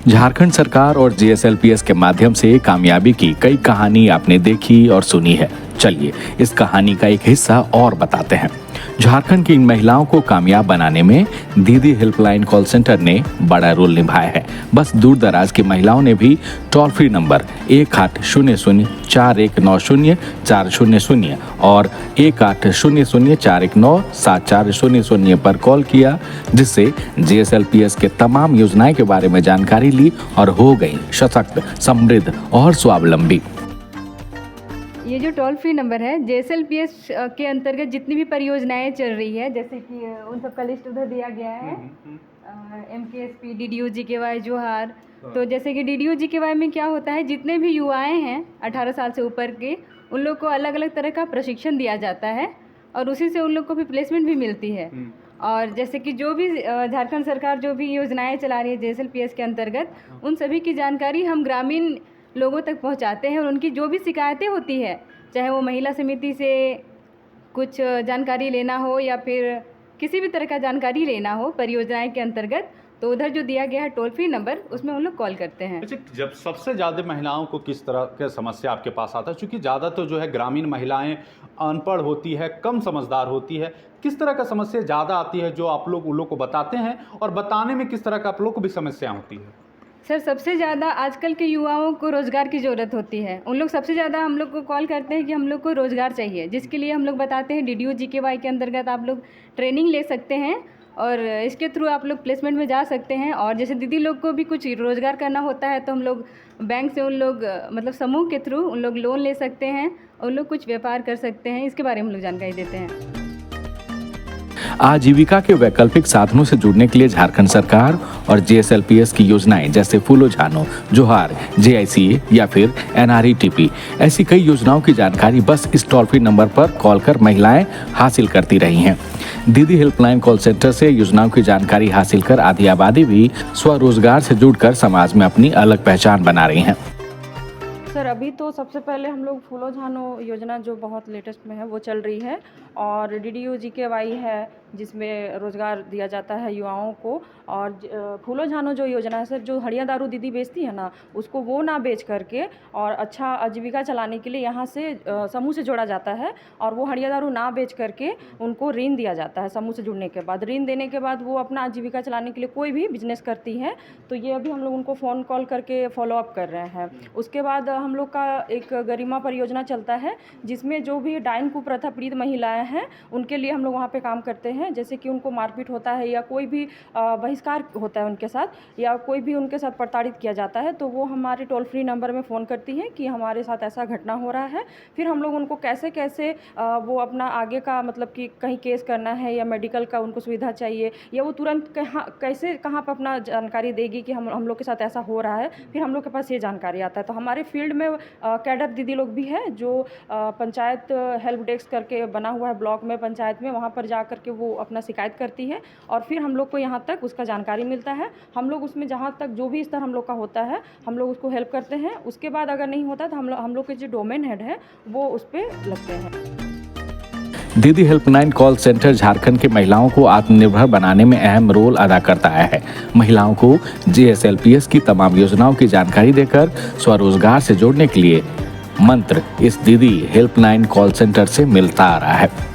झारखंड सरकार और जीएसएलपीएस के माध्यम से कामयाबी की कई कहानी आपने देखी और सुनी है। चलिए इस कहानी का एक हिस्सा और बताते हैं। झारखंड की इन महिलाओं को कामयाब बनाने में दीदी हेल्पलाइन कॉल सेंटर ने बड़ा रोल निभाया है। बस दूर दराज की महिलाओं ने भी टोल फ्री नंबर 180041904000 और 180041974000 पर कॉल किया, जिससे जीएसएलपीएस के तमाम योजनाएं के बारे में जानकारी ली और हो गई सशक्त, समृद्ध और स्वावलंबी। ये जो टोल फ्री नंबर है जेएसएलपीएस के अंतर्गत जितनी भी परियोजनाएं चल रही है, जैसे कि उन सब का लिस्ट उधर दिया गया है। एमकेएसपी, डीडीयू-जीकेवाई, जोहार। तो जैसे कि डीडीयू-जीकेवाई में क्या होता है, जितने भी युवाएं हैं 18 साल से ऊपर के, उन लोग को अलग अलग तरह का प्रशिक्षण दिया जाता है और उसी से उन लोग को भी प्लेसमेंट भी मिलती है। और जैसे कि जो भी झारखंड सरकार जो भी योजनाएं चला रही है जेएसएलपीएस के अंतर्गत, उन सभी की जानकारी हम ग्रामीण लोगों तक पहुंचाते हैं और उनकी जो भी शिकायतें होती है, चाहे वो महिला समिति से कुछ जानकारी लेना हो या फिर किसी भी तरह का जानकारी लेना हो परियोजनाएं के अंतर्गत, तो उधर जो दिया गया है टोल फ्री नंबर, उसमें उन लोग कॉल करते हैं। अच्छा, जब सबसे ज़्यादा महिलाओं को किस तरह की समस्या आपके पास आता है, क्योंकि ज़्यादा तो जो है ग्रामीण महिलाएं अनपढ़ होती है, कम समझदार होती है, किस तरह का समस्या ज़्यादा आती है जो आप लोग उन लोग को बताते हैं और बताने में किस तरह का आप लोग को भी समस्या होती है? सर, सबसे ज़्यादा आजकल के युवाओं को रोज़गार की ज़रूरत होती है। उन लोग सबसे ज़्यादा हम लोग को कॉल करते हैं कि हम लोग को रोज़गार चाहिए, जिसके लिए हम लोग बताते हैं डीडीयू-जीकेवाई के अंतर्गत आप लोग ट्रेनिंग ले सकते हैं और इसके थ्रू आप लोग प्लेसमेंट में जा सकते हैं। और जैसे दीदी लोग को भी कुछ रोज़गार करना होता है तो हम लोग बैंक से उन लोग मतलब समूह के थ्रू उन लोग लोन ले सकते हैं और उन लोग कुछ व्यापार कर सकते हैं। इसके बारे में हम लोग जानकारी देते हैं। आजीविका के वैकल्पिक साधनों से जुड़ने के लिए झारखंड सरकार और जीएसएलपीएस की योजनाएं जैसे फूलो झानो, जोहार, जेआईसीए या फिर एनआरईटीपी, ऐसी कई योजनाओं की जानकारी बस इस टोल फ्री नंबर पर कॉल कर महिलाएं हासिल करती रही हैं। दीदी हेल्पलाइन कॉल सेंटर से योजनाओं की जानकारी हासिल कर आधी आबादी भी स्वरोजगार से जुड़कर समाज में अपनी अलग पहचान बना रही हैं। सर, अभी तो सबसे पहले हम लोग फूलो झानो योजना जो बहुत लेटेस्ट में है वो चल रही है, और डीडीयू-जीकेवाई है जिसमें रोज़गार दिया जाता है युवाओं को। और फूलो झानो जो योजना है सर, जो हड़िया दारू दीदी बेचती है ना, उसको वो ना बेच करके और अच्छा आजीविका चलाने के लिए यहाँ से समूह से जोड़ा जाता है, और वो हड़िया दारू ना बेच करके उनको ऋण दिया जाता है। समूह से जुड़ने के बाद ऋण देने के बाद वो अपना आजीविका चलाने के लिए कोई भी बिजनेस करती है। तो ये अभी हम लोग उनको फ़ोन कॉल करके फॉलो अप कर रहे हैं। उसके बाद हम लोग का एक गरिमा परियोजना चलता है, जिसमें जो भी डायन कुप्रथा पीड़ित महिलाएं हैं उनके लिए हम लोग वहाँ पे काम करते हैं। जैसे कि उनको मारपीट होता है या कोई भी बहिष्कार होता है उनके साथ, या कोई भी उनके साथ प्रताड़ित किया जाता है, तो वो हमारे टोल फ्री नंबर में फ़ोन करती हैं कि हमारे साथ ऐसा घटना हो रहा है। फिर हम लोग उनको कैसे कैसे वो अपना आगे का मतलब कि कहीं केस करना है या मेडिकल का उनको सुविधा चाहिए, या वो तुरंत कैसे कहाँ पर अपना जानकारी देगी कि हम लोग के साथ ऐसा हो रहा है, फिर हम लोग के पास ये जानकारी आता है। तो हमारे फील्ड में कैडर दीदी लोग भी हैं जो पंचायत हेल्प डेस्क करके बना हुआ है ब्लॉक में, पंचायत में, वहाँ पर जा कर के वो अपना शिकायत करती है और फिर हम लोग को यहाँ तक उसका जानकारी मिलता है। हम लोग उसमें जहाँ तक जो भी स्तर हम लोग का होता है हम लोग उसको हेल्प करते हैं। उसके बाद अगर नहीं होता तो हम लोग के जो डोमेन हेड है वो उस पर लगते हैं। दीदी हेल्पलाइन कॉल सेंटर झारखंड की महिलाओं को आत्मनिर्भर बनाने में अहम रोल अदा करता है। महिलाओं को जीएसएलपीएस की तमाम योजनाओं की जानकारी देकर स्वरोजगार से जोड़ने के लिए मंत्र इस दीदी हेल्पलाइन कॉल सेंटर से मिलता आ रहा है।